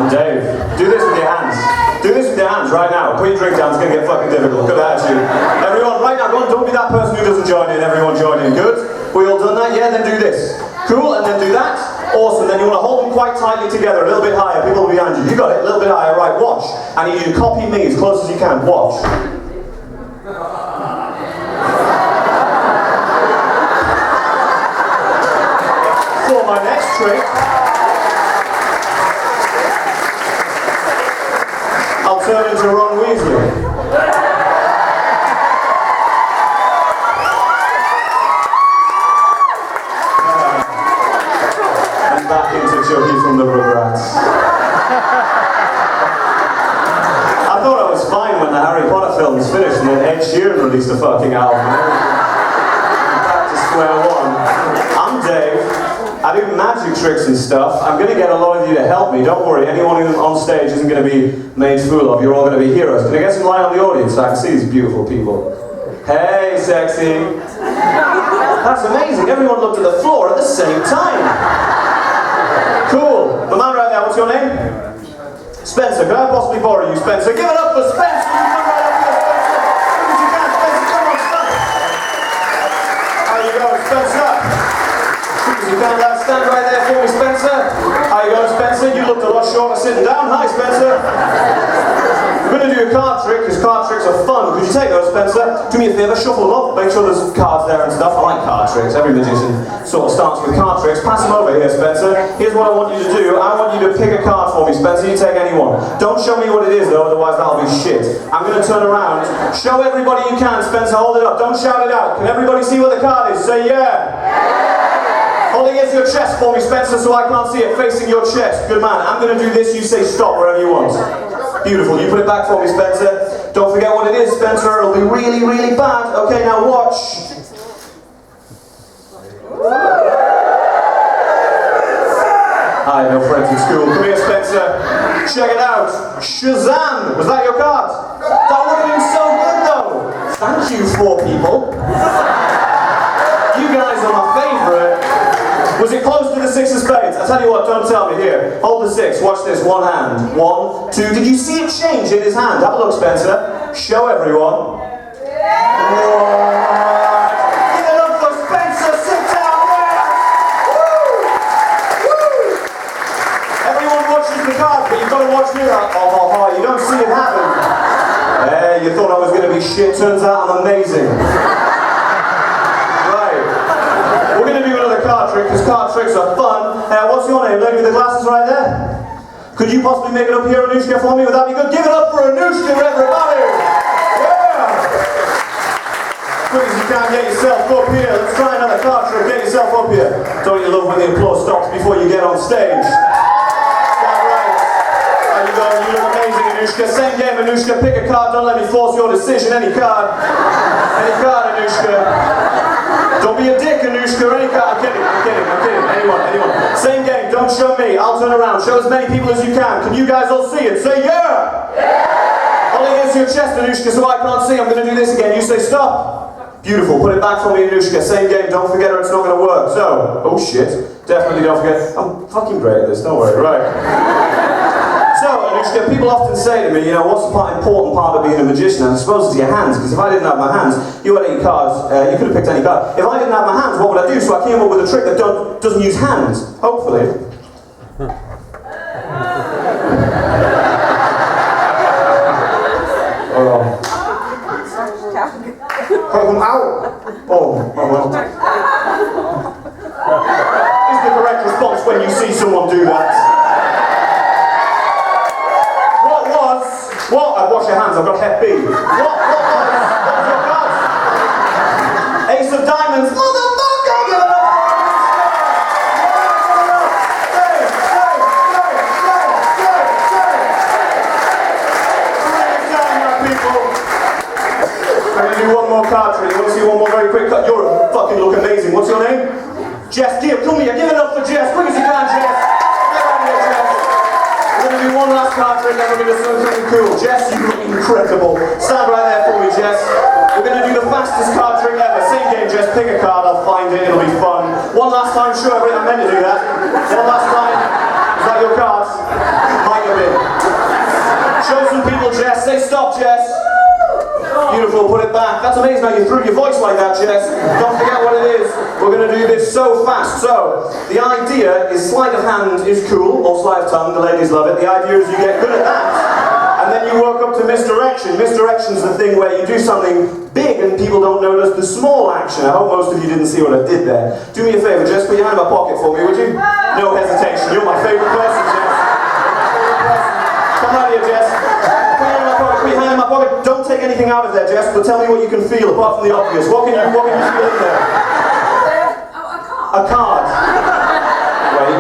I'm Dave. Do this with your hands. Do this with your hands right now. Put your drink down, it's going to get fucking difficult. Good attitude. Everyone, right now, go on, don't be that person who doesn't join in. Everyone join in. Good? We all done that? Yeah, then do this. Cool, and then do that. Awesome, then you want to hold them quite tightly together, a little bit higher. People will be behind you. You got it, a little bit higher. Right, watch. I need you to copy me as close as you can. Watch. For my next trick, I'll turn into Ron Weasley. And back into Juggy from the Rugrats. I thought I was fine when the Harry Potter films finished and then Ed Sheeran released a fucking album. Back to square one. I'm Dave. I do magic tricks and stuff. I'm going to get a lot of you to help me. Don't worry, anyone on stage isn't going to be made fool of. You're all going to be heroes. Can I get some light on the audience so I can see these beautiful people? Hey, sexy. That's amazing. Everyone looked at the floor at the same time. Cool. The man right there, what's your name? Spencer. Can I possibly borrow you, Spencer? Give it up for Spencer. You come right up here, Spencer. As you can, Spencer. Come on, Spencer. How you going, Spencer? You can stand right there for me, Spencer. How you going, Spencer? You looked a lot shorter sitting down. Hi, Spencer. We're going to do a card trick, because card tricks are fun. Could you take those, Spencer? Do me a favour, shuffle them up. Make sure there's cards there and stuff. I like card tricks. Every magician sort of starts with card tricks. Pass them over here, Spencer. Here's what I want you to do. I want you to pick a card for me, Spencer. You take any one. Don't show me what it is, though, otherwise that'll be shit. I'm going to turn around. Show everybody you can, Spencer. Hold it up. Don't shout it out. Can everybody see what the card is? Say yeah. Hold it against your chest for me, Spencer, so I can't see it, facing your chest. Good man. I'm going to do this, you say stop wherever you want. Beautiful. You put it back for me, Spencer. Don't forget what it is, Spencer. It'll be really, really bad. Okay, now watch. I had no friends in school. Come here, Spencer. Check it out. Shazam! Was that your card? That would have been so good, though. Thank you, 4 people. You guys are my favourite. Was it close to the 6 of spades? I tell you what, don't tell me. Here, hold the 6. Watch this. One hand. 1, 2. Did you see it change in his hand? Have a look, Spencer. Show everyone. Give it up for Spencer. Sit down there. Woo! Woo! Everyone watches the card, but you've got to watch me. You don't see it happen. Hey, you thought I was going to be shit. Turns out I'm amazing. We're going to do another card trick, because card tricks are fun. What's your name? Lady with the glasses right there? Could you possibly make it up here, Anushka, for me? Would that be good? Give it up for Anushka, everybody! Yeah! Quick as you can, get yourself up here. Let's try another card trick. Get yourself up here. Don't you love when the applause stops before you get on stage? Stand right. How you going? You look amazing, Anushka. Same game, Anushka. Pick a card. Don't let me force your decision. Any card. Any card, Anushka. Don't be a dick, Anushka, or any card. I'm kidding. Anyone. Same game, don't show me. I'll turn around. Show as many people as you can. Can you guys all see it? Say yeah! Yeah! Hold it against your chest, Anushka, so I can't see. I'm going to do this again. You say stop. Beautiful. Put it back for me, Anushka. Same game, don't forget or it's not going to work. So, oh shit. Definitely don't forget. I'm fucking great at this, don't worry. Right. So, Anushka, people often say to me, you know, what's the important part of being a magician? And I suppose it's your hands, because if I didn't have my hands, you had 8 cards, you could have picked any card. If I didn't have my hands, what would I do? So I came up with a trick that doesn't use hands, hopefully. Is the correct response when you see someone do that? What? Wash your hands, I've got Hep B. What was your card? Ace of Diamonds. Motherfucker! Give it up! Bring it down, my people. I'm going to do one more card trick. You want to see one more very quick cut? You're fucking look amazing. What's your name? Jess, come here. Give it up for Jess. Quick as you can, Jess. Get out of here, Jess. We're going to do one last card trick, then we're going to do something cool. Jess, you look incredible. Stand right there for me, Jess. We're going to do the fastest card trick ever. Same game, Jess. Pick a card, I'll find it, it'll be fun. One last time, sure, I meant to do that. One last time. Is that your cards? Might have That's amazing how you threw your voice like that, Jess. Don't forget what it is. We're going to do this so fast. So, the idea is sleight of hand is cool, or sleight of tongue, the ladies love it. The idea is you get good at that, and then you work up to misdirection. Misdirection's the thing where you do something big and people don't notice the small action. I hope most of you didn't see what I did there. Do me a favour, Jess, put your hand in my pocket for me, would you? No hesitation. You're my favourite person, Jess. Come out here, Jess. Put your hand in my pocket. Don't take anything out of there, Jess, but tell me what you can feel apart from the obvious. What can you feel in there? A card. Wait,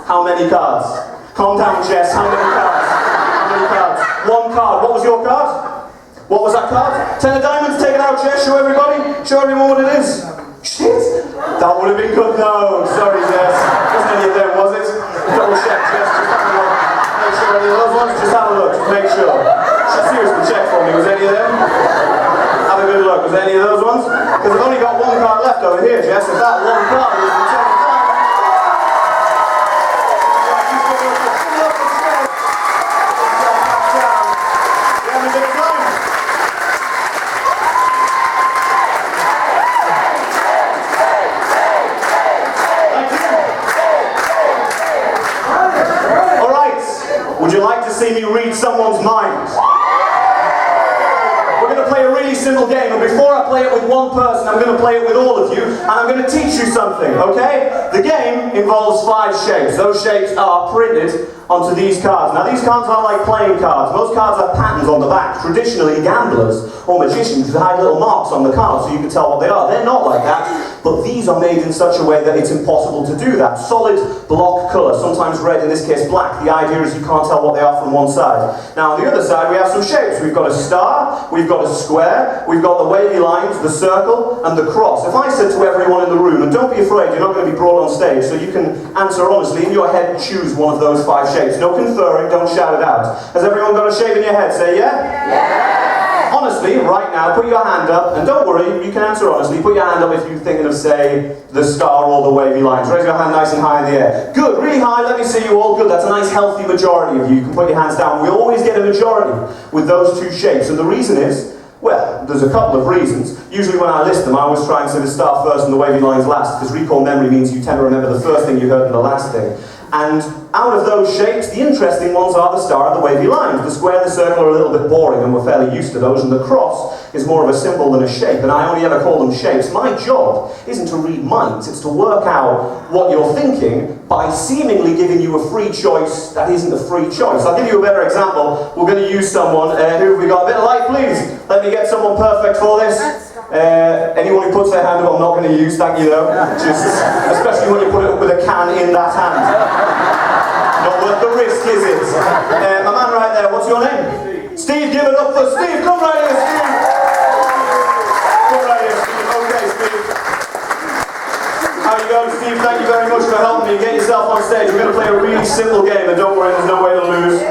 how many cards? Calm down, Jess. How many cards? How many cards? One card. What was your card? What was that card? 10 of diamonds. Take it out, Jess. Show everybody. Show everyone what it is. Shit. That would have been good. No, sorry, Jess. Wasn't any of them, was it? Double check, Jess. Just have a look. Make sure any of those ones. Just have a look. Just make sure. Seriously, check for me. Was any of them? Have a good look. Was any of those ones? Because I've only got one card left over here, Jess. If that one card was the 10 of diamonds. Would you like to see me read someone's mind? We're going to play a really simple game, and before I play it with one person, I'm going to play it with all of you, and I'm going to teach you something, okay? The game involves 5 shapes. Those shapes are printed onto these cards. Now, these cards aren't like playing cards. Most cards have patterns on the back. Traditionally, gamblers or magicians hide little marks on the card so you can tell what they are. They're not like that, but these are made in such a way that it's impossible to do that. Solid block colour, sometimes red, in this case black. The idea is you can't tell what they are from one side. Now, on the other side, we have some shapes. We've got a star, we've got a square, we've got the wavy lines, the circle, and the cross. If I said to everyone in the room, and don't be afraid, you're not going to be brought on stage, so you can answer honestly, in your head, choose one of those 5 shapes. No conferring, don't shout it out. Has everyone got a shape in your head? Say yeah? Yeah! Honestly, right now, put your hand up, and don't worry, you can answer honestly. Put your hand up if you're thinking of, say, the star or the wavy lines. Raise your hand nice and high in the air. Good, really high, let me see you all. Good, that's a nice healthy majority of you. You can put your hands down. We always get a majority with those 2 shapes, and the reason is, well, there's a couple of reasons. Usually when I list them, I always try and say the star first and the wavy lines last, because recall memory means you tend to remember the first thing you heard and the last thing. And out of those shapes, the interesting ones are the star and the wavy lines. The square and the circle are a little bit boring, and we're fairly used to those, and the cross is more of a symbol than a shape, and I only ever call them shapes. My job isn't to read minds, it's to work out what you're thinking by seemingly giving you a free choice that isn't a free choice. I'll give you a better example. We're going to use someone, who have we got? A bit of light, please. Let me get someone perfect for this. Anyone who puts their hand up, I'm not going to use, thank you though. Just, especially when you put it up with a can in that hand. Not worth the risk, is it? My man right there, what's your name? Steve, give it up for Steve. Come right here, Steve. Come right here, Steve. Okay, Steve. How you going, Steve? Thank you very much for helping me. Get yourself on stage. We're going to play a really simple game, and don't worry, there's no way to lose.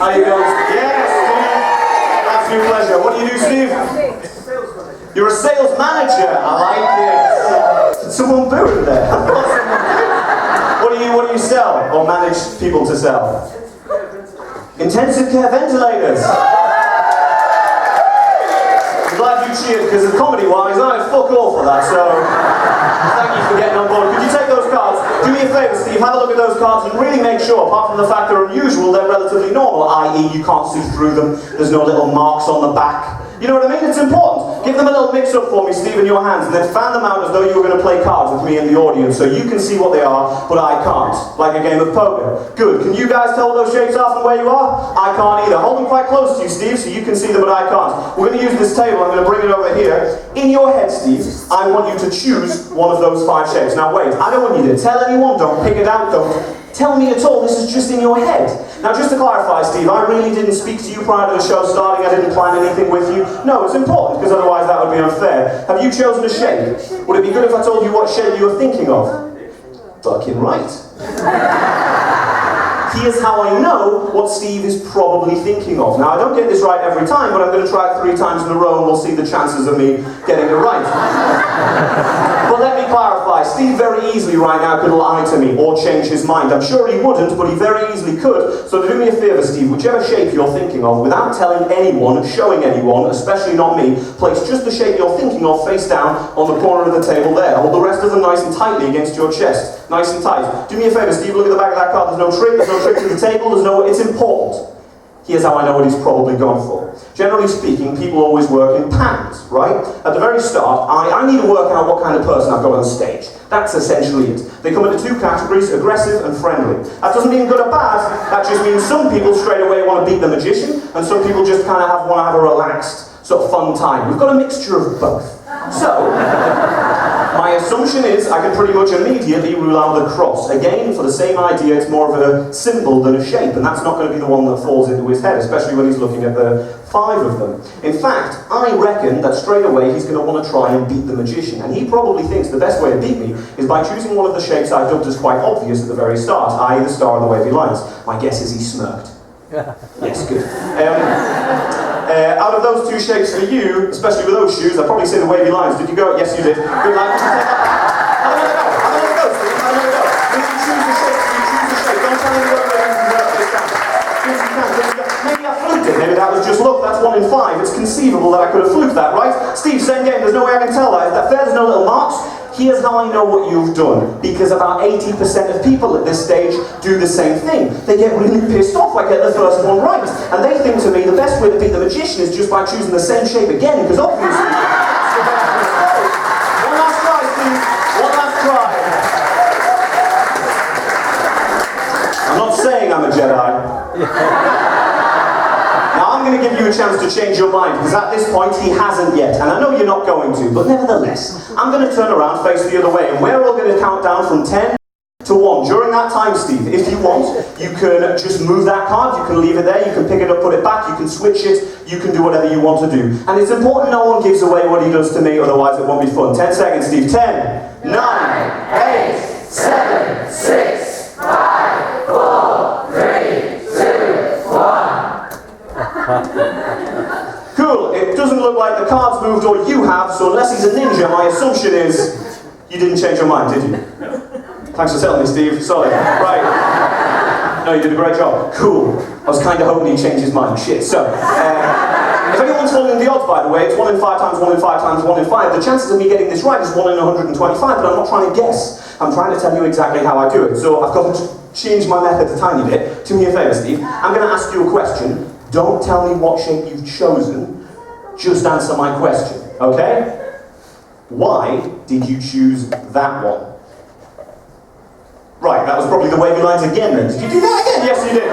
How you going? Yes, Steve. Absolute pleasure. What do you do, Steve? You're a sales manager. I like it. Did someone boo in there? What do you sell, or manage people to sell? Intensive care ventilators. I'm glad you cheered, because comedy-wise, I had fuck all for that, so thank you for getting on board. Could you take those cards? Do me a favour, Steve, have a look at those cards and really make sure, apart from the fact they're unusual, they're relatively normal, i.e. you can't see through them, there's no little marks on the back. You know what I mean? It's important. Give them a little mix-up for me, Steve, in your hands, and then fan them out as though you were going to play cards with me in the audience, so you can see what they are, but I can't. Like a game of poker. Good. Can you guys tell what those shapes are from where you are? I can't either. Hold them quite close to you, Steve, so you can see them, but I can't. We're going to use this table. I'm going to bring it over here. In your head, Steve, I want you to choose one of those 5 shapes. Now wait, I don't want you to tell anyone, don't pick it out, don't tell me at all, this is just in your head. Now just to clarify, Steve, I really didn't speak to you prior to the show starting, I didn't plan anything with you. No, it's important, because otherwise that would be unfair. Have you chosen a shape? Would it be good if I told you what shape you were thinking of? Fucking right. Here's how I know what Steve is probably thinking of. Now I don't get this right every time, but I'm going to try it 3 times in a row and we'll see the chances of me getting it right. But let me clarify, Steve very easily right now could lie to me or change his mind. I'm sure he wouldn't, but he very easily could. So do me a favour, Steve, whichever shape you're thinking of, without telling anyone, showing anyone, especially not me, place just the shape you're thinking of face down on the corner of the table there. Hold the rest of them nice and tightly against your chest. Nice and tight. Do me a favour, Steve, look at the back of that card. There's no trick to the table, it's important. Here's how I know what he's probably gone for. Generally speaking, people always work in patterns, right? At the very start, I need to work out what kind of person I've got on stage. That's essentially it. They come into two categories, aggressive and friendly. That doesn't mean good or bad, that just means some people straight away want to beat the magician, and some people just kind of want to have a relaxed, sort of fun time. We've got a mixture of both. So, my assumption is I can pretty much immediately rule out the cross. Again, for the same idea, it's more of a symbol than a shape, and that's not going to be the one that falls into his head, especially when he's looking at the 5 of them. In fact, I reckon that straight away he's going to want to try and beat the magician, and he probably thinks the best way to beat me is by choosing one of the shapes I dubbed as quite obvious at the very start, i.e. the star of the wavy lines. My guess is he smirked. Yes, good. Out of those two shapes for you, especially with those shoes, I'd probably say the wavy lines. Did you go? Yes, you did. Good luck. Have another go. Have another go. You choose the shape. Don't tell anyone where you can. Maybe I fluked it. Maybe that was just luck. That's 1 in 5. It's conceivable that I could have fluked that, right? Steve, same game. There's no way I can tell that. Is that fair? There's no little marks. Here's how I know what you've done, because about 80% of people at this stage do the same thing. They get really pissed off I get the first one right, and they think to me the best way to beat the magician is just by choosing the same shape again, because obviously that's the best way to go. One last try, Steve. One last try. I'm not saying I'm a Jedi. Now I'm going to give you a chance to change your mind, because at this point he hasn't yet, and I know you're not going to, but nevertheless, I'm going to turn around, face the other way, and we're all going to count down from 10 to 1. During that time, Steve, if you want, you can just move that card, you can leave it there, you can pick it up, put it back, you can switch it, you can do whatever you want to do. And it's important no one gives away what he does to me, otherwise it won't be fun. 10 seconds, Steve. 10, 9, 8, 7, 6, 5, 4, 3, 2, 1. Cool, it doesn't look like the cards moved or you have, so unless he's a ninja, my assumption is you didn't change your mind, did you? Thanks for telling me, Steve. Sorry. Right. No, you did a great job. Cool. I was kind of hoping he'd change his mind. Shit. So, if anyone's following the odds, by the way, it's 1 in 5 times 1 in 5 times 1 in 5. The chances of me getting this right is 1 in 125, but I'm not trying to guess. I'm trying to tell you exactly how I do it. So I've got to change my method a tiny bit. Do me a favour, Steve. I'm going to ask you a question. Don't tell me what shape you've chosen, just answer my question, okay? Why did you choose that one? Right, that was probably the wavy lines again then. Did you do that again? Yes, you did.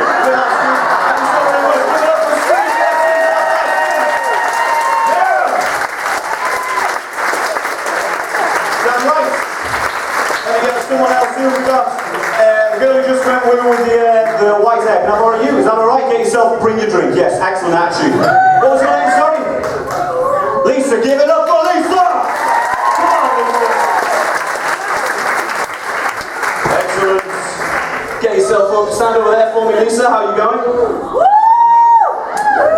That's right. Let me get someone else here. We got the girl who just went with the white hair. Can I borrow you? Is that alright? Get yourself, bring your drink. Yes, excellent attitude. What was your name, sorry? Lisa, give it up for Lisa! Come on, Lisa. Excellent. Get yourself up, stand over there for me, Lisa. How are you going?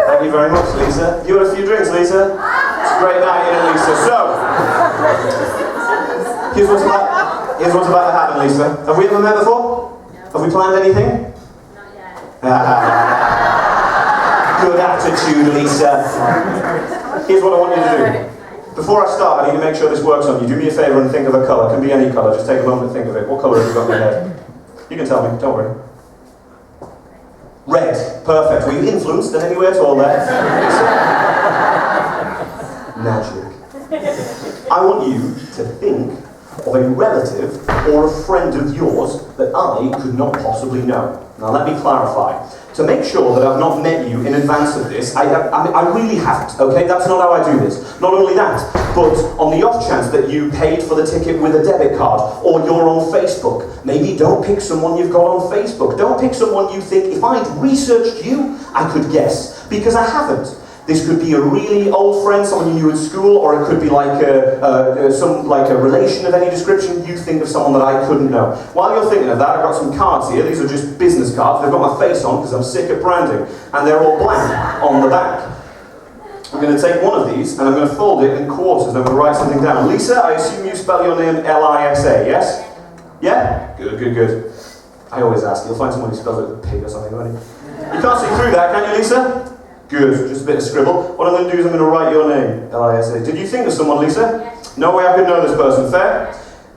Thank you very much, Lisa. You had a few drinks, Lisa? It's a great night, isn't it, Lisa? So, here's what's about to happen, Lisa. Have we ever met before? Have we planned anything? Good attitude, Lisa. Here's what I want you to do. Before I start, I need to make sure this works on you. Do me a favour and think of a colour. It can be any colour. Just take a moment to think of it. What colour have you got in your head? You can tell me. Don't worry. Red. Perfect. Were you influenced in any way at all there? Magic. I want you to think of a relative or a friend of yours that I could not possibly know. Now let me clarify. To make sure that I've not met you in advance of this, I really haven't, okay? That's not how I do this. Not only that, but on the off chance that you paid for the ticket with a debit card, or you're on Facebook, maybe don't pick someone you've got on Facebook. Don't pick someone you think, if I'd researched you, I could guess. Because I haven't. This could be a really old friend, someone you knew at school, or it could be like a relation of any description. You think of someone that I couldn't know. While you're thinking of that, I've got some cards here. These are just business cards. They've got my face on because I'm sick of branding, and they're all blank on the back. I'm going to take one of these and I'm going to fold it in quarters and I'm going to write something down. Lisa, I assume you spell your name L-I-S-A, yes? Yeah? Good, good, good. I always ask. You'll find someone who spells it with a pig or something, won't you? You can't see through that, can you, Lisa? Good, just a bit of scribble. What I'm going to do is I'm going to write your name, L-I-S-A. Did you think of someone, Lisa? Yes. No way I could know this person, fair?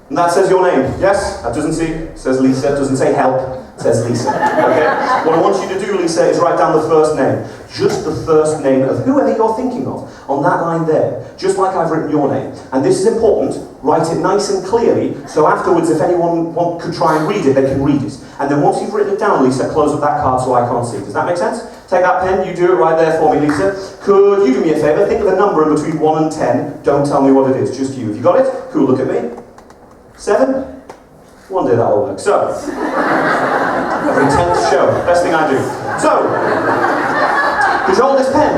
And that says your name, yes? That doesn't says Lisa, it doesn't say help, it says Lisa, okay? What I want you to do, Lisa, is write down the first name. Just the first name of whoever you're thinking of, on that line there, just like I've written your name. And this is important, write it nice and clearly, so afterwards if anyone could try and read it, they can read it. And then once you've written it down, Lisa, close up that card so I can't see. Does that make sense? Take that pen, you do it right there for me, Lisa. Could you do me a favour? Think of a number in between 1 and 10. Don't tell me what it is, just you. Have you got it? Cool, look at me. 7? One day that'll work. So, every 10th show, best thing I do. So, could you hold this pen?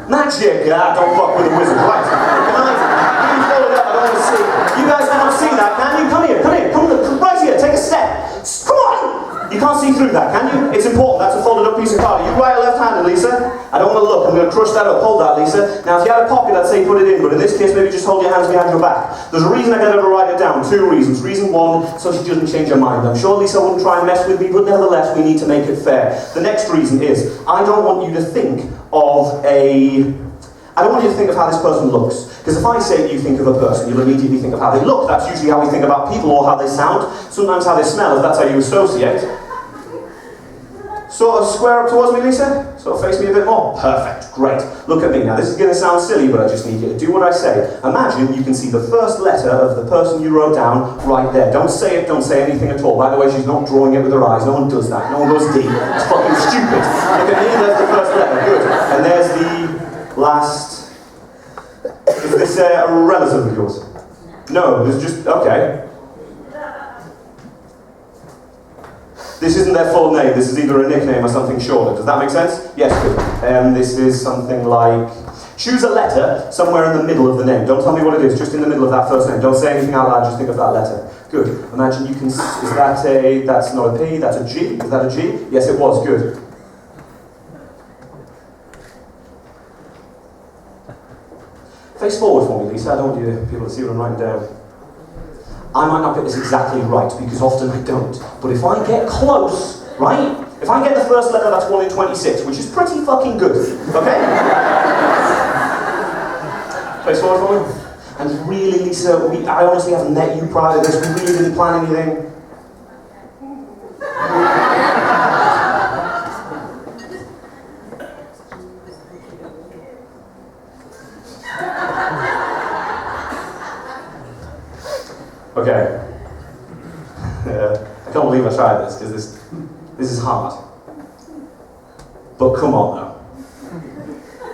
Magic! Don't fuck with a wizard, right? Can you fold it up? I don't want to see. You guys cannot see that, can you? Come here, come right here, take a step. Come on! You can't see through that, can you? It's important, that's a folded up piece of card. Are you right or left-handed, Lisa? I don't want to look, I'm going to crush that up. Hold that, Lisa. Now, if you had a pocket, I'd say put it in, but in this case, maybe just hold your hands behind your back. There's a reason I get her to write it down, 2 reasons. Reason 1, so she doesn't change her mind. I'm sure Lisa wouldn't try and mess with me, but nevertheless, we need to make it fair. The next reason is, I don't want you to think of how this person looks. Because if I say you think of a person, you'll immediately think of how they look. That's usually how we think about people or how they sound. Sometimes how they smell, if that's how you associate. Sort of square up towards me, Lisa? Sort of face me a bit more? Perfect, great. Look at me. Now this is going to sound silly, but I just need you to do what I say. Imagine you can see the first letter of the person you wrote down right there. Don't say it, don't say anything at all. By the way, she's not drawing it with her eyes. No one does that. No one goes D. It's fucking stupid. Look at me, there's the first letter. Good. And there's the last... Is this a relative of yours? No, there's just... Okay. This isn't their full name, this is either a nickname or something shorter. Does that make sense? Yes, good. This is something like... Choose a letter somewhere in the middle of the name. Don't tell me what it is, just in the middle of that first name. Don't say anything out loud, just think of that letter. Good. Imagine you can... Is that a... That's not a P, that's a G. Is that a G? Yes, it was. Good. Face forward for me, Lisa. I don't want people to see what I'm writing down. I might not get this exactly right, because often I don't. But if I get close, right? If I get the first letter, that's 1 in 26, which is pretty fucking good, okay? Face forward for me. And really, Lisa, I honestly haven't met you prior to this. We really didn't plan anything. Okay. I can't believe I tried this, because this is hard. But come on now.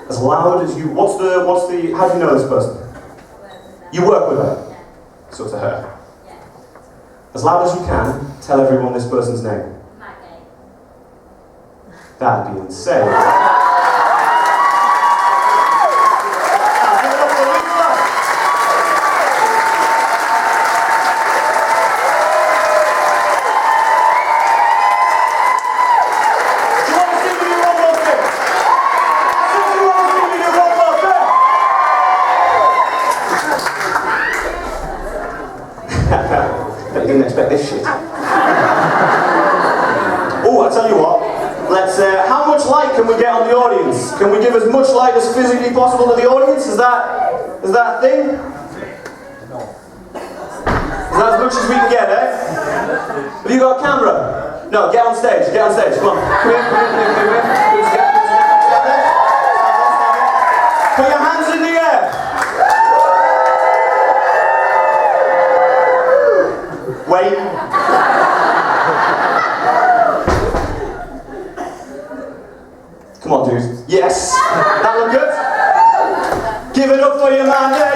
As loud as you... How do you know this person? You work with her? So to her. As loud as you can, tell everyone this person's name. That'd be insane. Didn't expect this shit. Oh, I tell you what. Let's. How much light can we get on the audience? Can we give as much light as physically possible to the audience? Is that a thing? No. Is that as much as we can get, eh? Have you got a camera? No. Get on stage. Get on stage. Come on. Come here. Put your hands in the air. Wait. Come on, dude. Yes. That look good? Give it up for you, man. Yeah.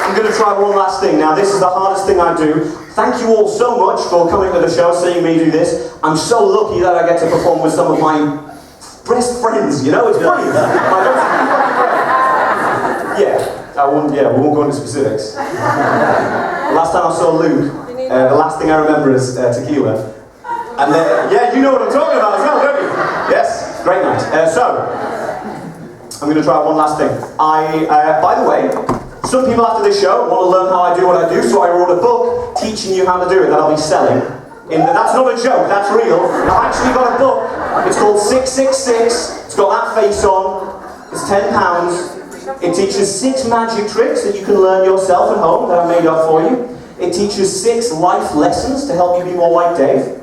I'm going to try one last thing. Now, this is the hardest thing I do. Thank you all so much for coming to the show, seeing me do this. I'm so lucky that I get to perform with some of my best friends, you know? It's brilliant. We won't go into specifics. The last time I saw Luke, the last thing I remember is tequila. And then, yeah, you know what I'm talking about as well, don't you? Yes, great night. So, I'm going to try one last thing. By the way, some people after this show want to learn how I do what I do, so I wrote a book teaching you how to do it that I'll be selling. That's not a joke, that's real. I've actually got a book. It's called 666. It's got that face on. It's £10. It teaches 6 magic tricks that you can learn yourself at home that I made up for you. It teaches 6 life lessons to help you be more like Dave.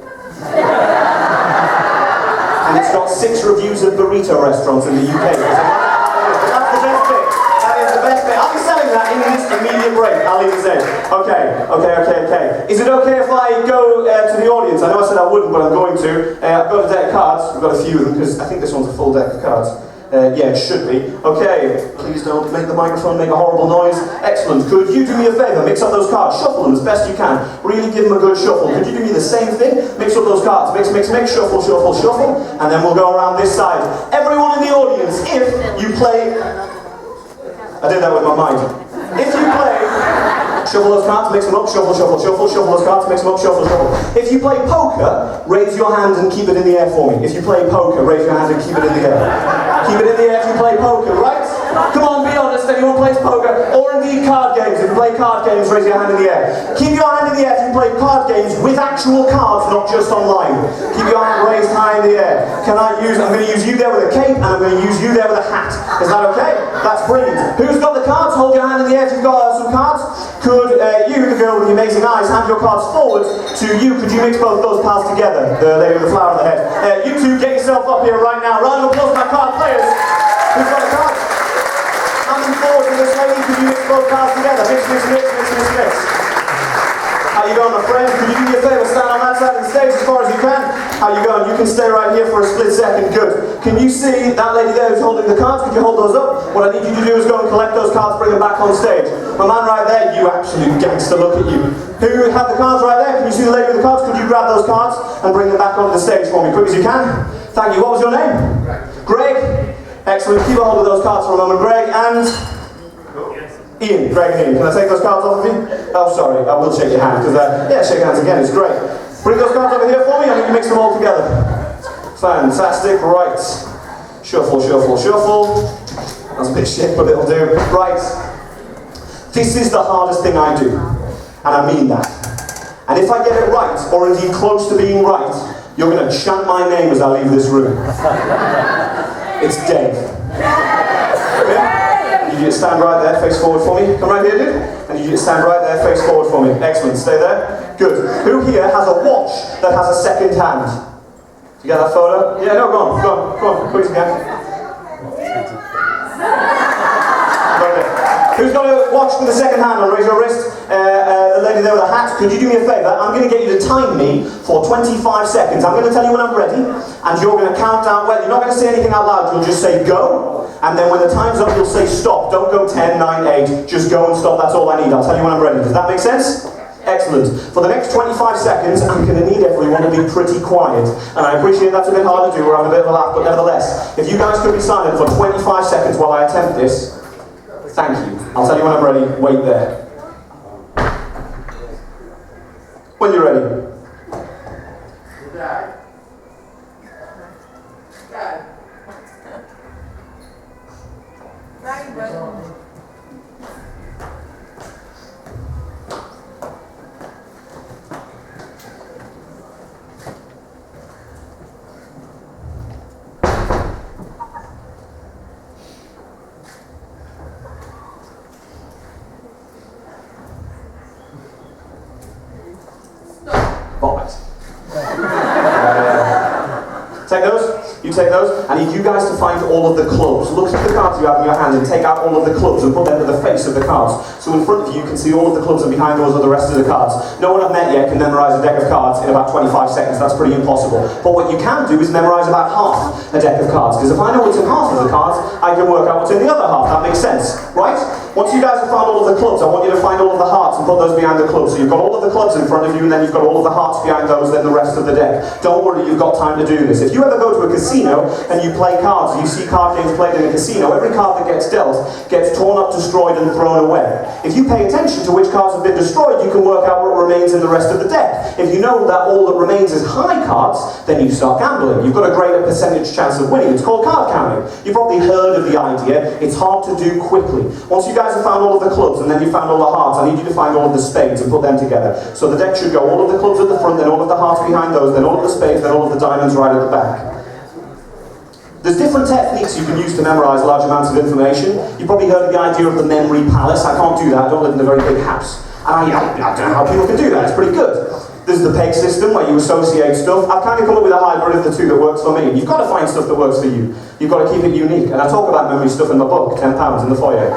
And it's got 6 reviews of burrito restaurants in the UK. That's the best bit. That is the best bit. I'll be selling that in this immediate break. I'll leave it there. Okay. Is it okay if I go to the audience? I know I said I wouldn't, but I'm going to. I've got a deck of cards. We've got a few of them because I think this one's a full deck of cards. Yeah, it should be. Okay, please don't make the microphone make a horrible noise. Excellent. Could you do me a favour? Mix up those cards. Shuffle them as best you can. Really give them a good shuffle. Could you do me the same thing? Mix up those cards. Mix. Shuffle. And then we'll go around this side. Everyone in the audience, if you play... I did that with my mind. If you play... Shuffle those cards, mix them up, shuffle those cards, mix them up, shuffle. If you play poker, raise your hand and keep it in the air for me. If you play poker, raise your hand and keep it in the air. Keep it in the air if you play poker, right? Come on, be honest, anyone plays poker, or indeed card games. If you play card games, raise your hand in the air. Keep your hand in the air if you play card games with actual cards, not just online. Keep your hand raised high in the air. I'm going to use you there with a cape, and I'm going to use you there with a hat. Is that okay? That's brilliant. Who's got the cards? Hold your hand in the air if you've got some cards. Could you, the girl with the amazing eyes, hand your cards forward to you? Could you mix both those pals together? The lady with the flower on the head. You two, get yourself up here right now. Round of applause for my card players. Who's got a card? Hand them forward to this lady. Could you mix both cards together? Mix. How you going, my friend? Could you do me a favour? Stand on that side of the stage as far as you can. How you going? You can stay right here for a split second. Good. Can you see that lady there who's holding the cards? Could you hold those up? What I need you to do is go and collect those cards, bring them back on stage. My man right there, you absolute gangster, look at you. Who had the cards right there? Can you see the lady with the cards? Could you grab those cards and bring them back onto the stage for me, quick as you can? Thank you. What was your name? Greg. Excellent. Keep a hold of those cards for a moment, Greg. And Ian. Greg and Ian. Can I take those cards off of you? Oh, sorry. I will shake your hand because yeah, shake hands again. It's great. Bring those cards over here for me, and you can mix them all together. Fantastic. Right. Shuffle. That's a bit shit, but it'll do. Right. This is the hardest thing I do, and I mean that. And if I get it right, or indeed close to being right, you're going to chant my name as I leave this room. It's Dave. Okay? You just stand right there, face forward for me. Come right here, dude. And you just stand right there, face forward for me. Excellent. Stay there. Good. Who here has a watch that has a second hand? You got that photo? Yeah, no, go on, quick as you can. Who's got a watch with a second hand on? Raise your wrist. The lady there with a hat, could you do me a favour? I'm going to get you to time me for 25 seconds. I'm going to tell you when I'm ready, and you're going to count down. Well, you're not going to say anything out loud, you'll just say go, and then when the time's up, you'll say stop. Don't go 10, 9, 8, just go and stop, that's all I need. I'll tell you when I'm ready. Does that make sense? Excellent. For the next 25 seconds, I'm going to need everyone to be pretty quiet. And I appreciate that's a bit hard to do, we're having a bit of a laugh, but nevertheless, if you guys could be silent for 25 seconds while I attempt this, thank you. I'll tell you when I'm ready. Wait there. When you're ready. Take those, you take those. I need you guys to find all of the clubs. Look at the cards you have in your hand and take out all of the clubs and put them to the face of the cards. So in front of you, you can see all of the clubs, and behind those are the rest of the cards. No one I've met yet can memorise a deck of cards in about 25 seconds. That's pretty impossible. But what you can do is memorise about half a deck of cards, because if I know what's in half of the cards, I can work out what's in the other half. That makes sense, right? Once you guys have found all of the clubs, I want you to find all of the hearts and put those behind the clubs. So you've got all of the clubs in front of you, and then you've got all of the hearts behind those, then the rest of the deck. Don't worry, you've got time to do this. If you ever go to a casino and you play cards, and you see card games played in a casino, every card that gets dealt gets torn up, destroyed, and thrown away. If you pay attention to which cards have been destroyed, you can work out what remains in the rest of the deck. If you know that all that remains is high cards, then you start gambling. You've got a greater percentage chance of winning. It's called card counting. You've probably heard of the idea. It's hard to do quickly. Once you guys have found all of the clubs and then you found all the hearts, I need you to find all of the spades and put them together. So the deck should go all of the clubs at the front, then all of the hearts behind those, then all of the spades, then all of the diamonds right at the back. There's different techniques you can use to memorize large amounts of information. You've probably heard of the idea of the memory palace. I can't do that. I don't live in a very big house. And I don't know how people can do that. It's pretty good. There's the peg system where you associate stuff. I've kind of come up with a hybrid of the two that works for me. You've got to find stuff that works for you. You've got to keep it unique. And I talk about memory stuff in my book, £10 in the foyer.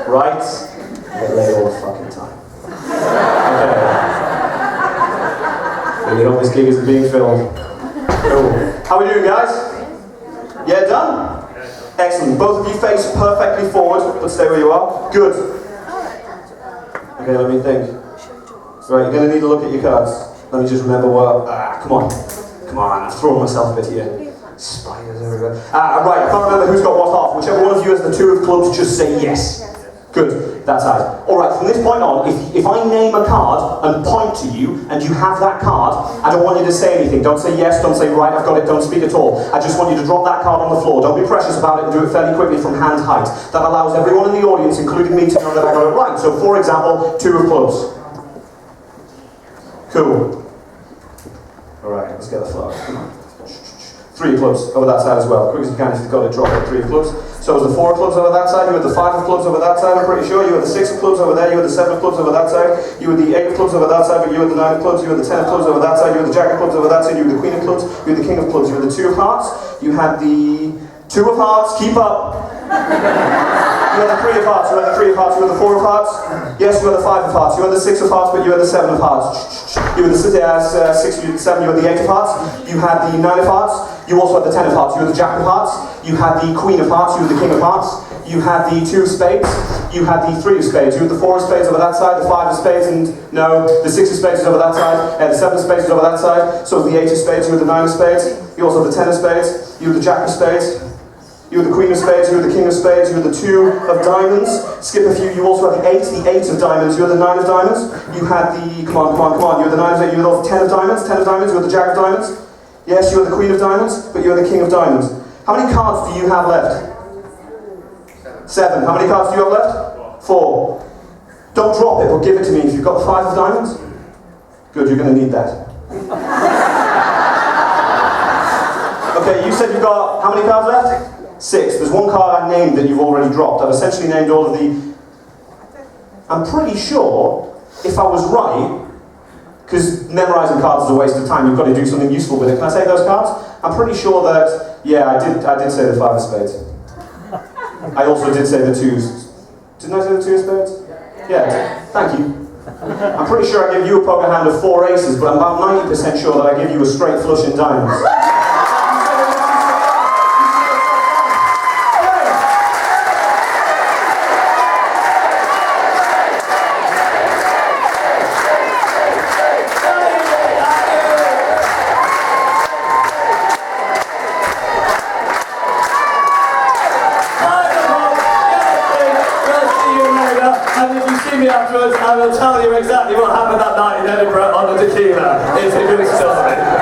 Right? I get laid all the fucking time. Okay. But you know this gig isn't being filmed. Cool. How are we doing, guys? Yeah, done? Excellent. Both of you face perfectly forward, but stay where you are. Good. Okay, let me think. Right, you're going to need to look at your cards. Let me just remember what... come on. Come on, I've thrown myself a bit here. Spiders everywhere. Right, I can't remember who's got what half. Whichever one of you has the two of clubs, just say yes. Good, that's right. Alright, from this point on, if I name a card and point to you, and you have that card, I don't want you to say anything. Don't say yes, don't say right, I've got it, don't speak at all. I just want you to drop that card on the floor. Don't be precious about it and do it fairly quickly from hand height. That allows everyone in the audience, including me, to know that I got it right. So, for example, two of clubs. Cool. Alright, let's get the flow. Come on. Three of clubs over that side as well. Quick as you can if you've got it, drop it. Three of clubs. So was the four of clubs over that side, you had the five of clubs over that side, I'm pretty sure. You had the six of clubs over there, you had the seven of clubs over that side, you had the eight of clubs over that side, but you had the nine of clubs, you had the 10 of clubs over that side, you had the jack of clubs over that side, you had the queen of clubs, you had the king of clubs, you had the two of hearts, you had the two of hearts, keep up. You had the three of hearts, you had the three of hearts, you had the four of hearts. Yes, you had the five of hearts, you had the six of hearts, but you had the seven of hearts. You had the six, you had the seven, you had the eight of hearts, you had the nine of hearts, you also had the 10 of hearts, you had the jack of hearts, you had the queen of hearts, you had the king of hearts, you had the two of spades, you had the three of spades, you had the four of spades over that side, the five of spades, and no, the six of spades is over that side, and the seven of spades is over that side, so the eight of spades, you had the nine of spades, you also had the 10 of spades, you had the jack of spades, you had the queen of spades, you had the king of spades, you had the two of diamonds. Skip a few, you also had the eight of diamonds, you had the nine of diamonds, you had the, come on, you had the nine of diamonds, you had the 10 of diamonds, you had the jack of diamonds. Yes, you had the queen of diamonds, but you had the king of diamonds. How many cards do you have left? Seven. How many cards do you have left? Four. Don't drop it, but give it to me if you've got the five of diamonds. Good, you're going to need that. Okay, you said you've got how many cards left? Six. There's one card I named that you've already dropped. I've essentially named all of the... I'm pretty sure, if I was right, because memorizing cards is a waste of time, you've got to do something useful with it. Can I say those cards? I'm pretty sure that, yeah, I did say the five of spades. I also did say the twos. Didn't I say the two of spades? Yeah, thank you. I'm pretty sure I gave you a poker hand of four aces, but I'm about 90% sure that I give you a straight flush in diamonds. I will tell you exactly what happened that night in Edinburgh on the tequila. It's a good story.